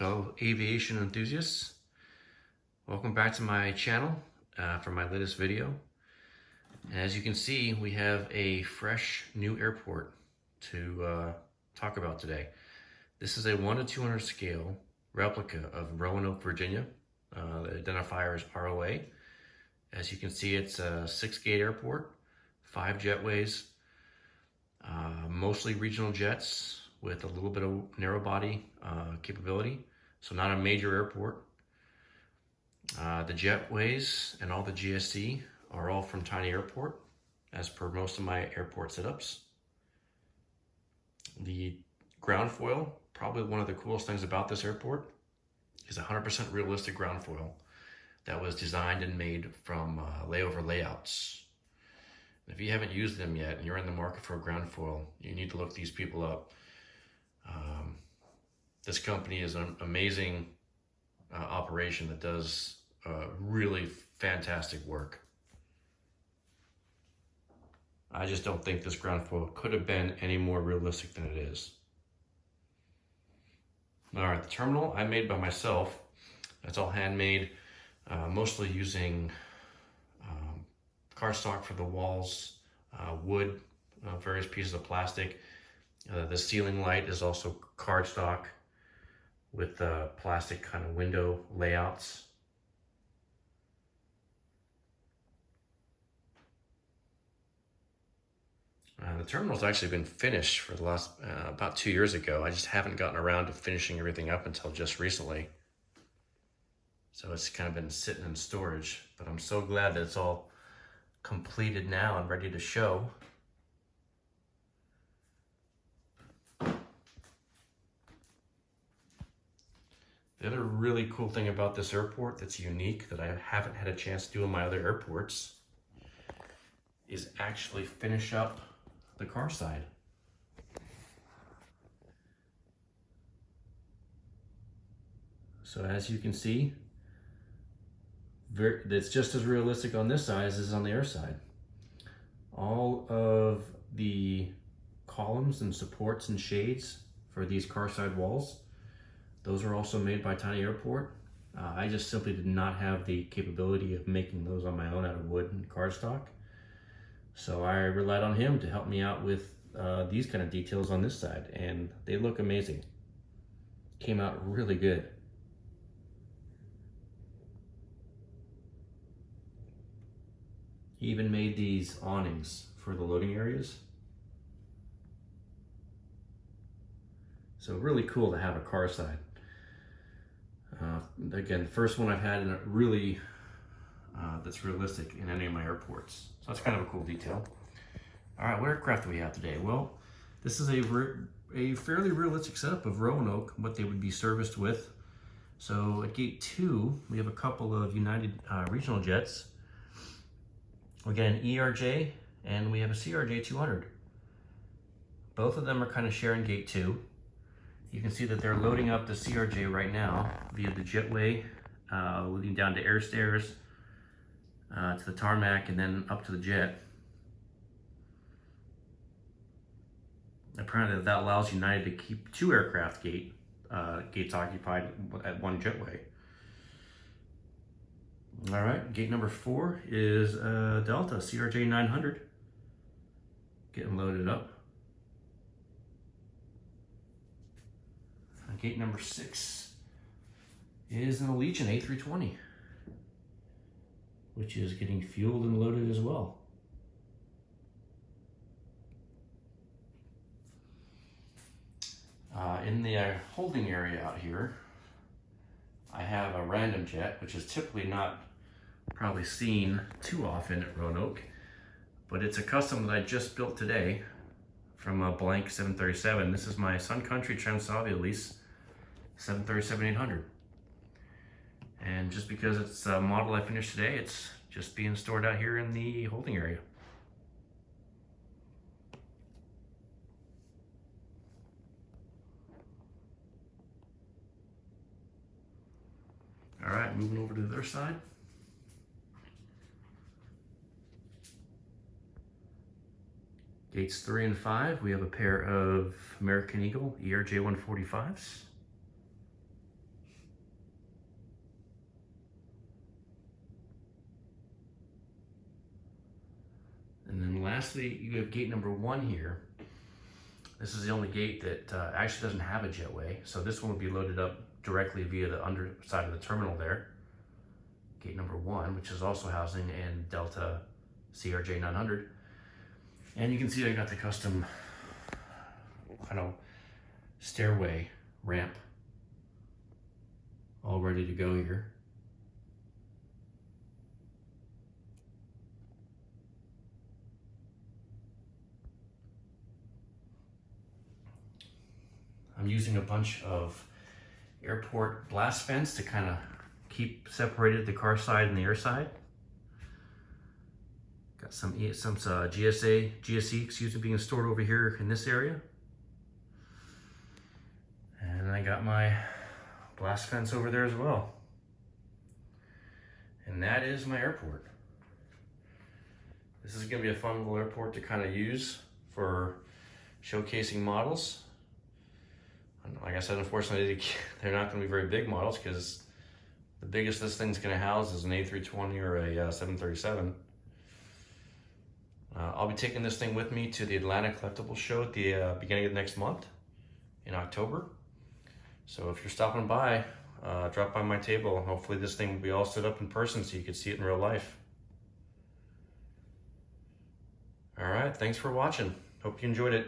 fellow aviation enthusiasts. Welcome back to my channel for my latest video. And as you can see, we have a fresh new airport to talk about today. This is a 1 to 200 scale replica of Roanoke, Virginia. The identifier is ROA. As you can see, it's a 6-gate airport, 5 jetways, mostly regional jets with a little bit of narrow body capability. So not a major airport. The jetways and all the GSC are all from Tiny Airport, as per most of my airport setups. The ground foil, probably one of the coolest things about this airport, is 100% realistic ground foil that was designed and made from layover layouts. If you haven't used them yet and you're in the market for a ground foil, you need to look these people up. This company is an amazing operation that does really fantastic work. I just don't think this ground foil could have been any more realistic than it is. All right, the terminal I made by myself. It's all handmade, mostly using cardstock for the walls, wood, various pieces of plastic. The ceiling light is also cardstock with plastic kind of window layouts. The terminal's actually been finished for the last about 2 years ago. I just haven't gotten around to finishing everything up until just recently. So it's kind of been sitting in storage, but I'm so glad that it's all completed now and ready to show. The other really cool thing about this airport that's unique that I haven't had a chance to do in my other airports is actually finish up the car side. So as you can see, it's just as realistic on this side as it is on the air side. All of the columns and supports and shades for these car side walls, those are also made by Tiny Airport. I just simply did not have the capability of making those on my own out of wood and cardstock. So I relied on him to help me out with these kind of details on this side, and they look amazing. Came out really good. He even made these awnings for the loading areas. So really cool to have a car side. Again, the first one I've had in really that's realistic in any of my airports. So that's kind of a cool detail. All right, what aircraft do we have today? Well, this is a fairly realistic setup of Roanoke, what they would be serviced with. So at Gate 2, we have a couple of United regional jets. We get an ERJ and we have a CRJ 200. Both of them are kind of sharing Gate 2. You can see that they're loading up the CRJ right now via the jetway, leading down to air stairs, to the tarmac, and then up to the jet. Apparently that allows United to keep 2 aircraft gates occupied at one jetway. All right, gate number 4 is Delta CRJ 900, getting loaded up. Gate number 6 is an Allegiant A320, which is getting fueled and loaded as well. In the holding area out here, I have a random jet, which is typically not probably seen too often at Roanoke, but it's a custom that I just built today from a blank 737. This is my Sun Country Transavia lease 737-800. And just because it's a model I finished today, it's just being stored out here in the holding area. All right, moving over to the other side. Gates 3 and 5, we have a pair of American Eagle ERJ 145s. And then lastly, you have gate number 1 here. This is the only gate that actually doesn't have a jetway. So this one will be loaded up directly via the underside of the terminal there. Gate number 1, which is also housing in Delta CRJ 900. And you can see I got the custom kind of stairway ramp all ready to go here. I'm using a bunch of airport blast fence to kind of keep separated the car side and the air side. Got some GSE being stored over here in this area. And I got my blast fence over there as well. And that is my airport. This is gonna be a fun little airport to kind of use for showcasing models. Like I said, unfortunately, they're not gonna be very big models because the biggest this thing's gonna house is an A320 or a 737. I'll be taking this thing with me to the Atlanta Collectibles Show at the beginning of next month in October. So if you're stopping by, drop by my table. Hopefully this thing will be all set up in person so you can see it in real life. All right, thanks for watching. Hope you enjoyed it.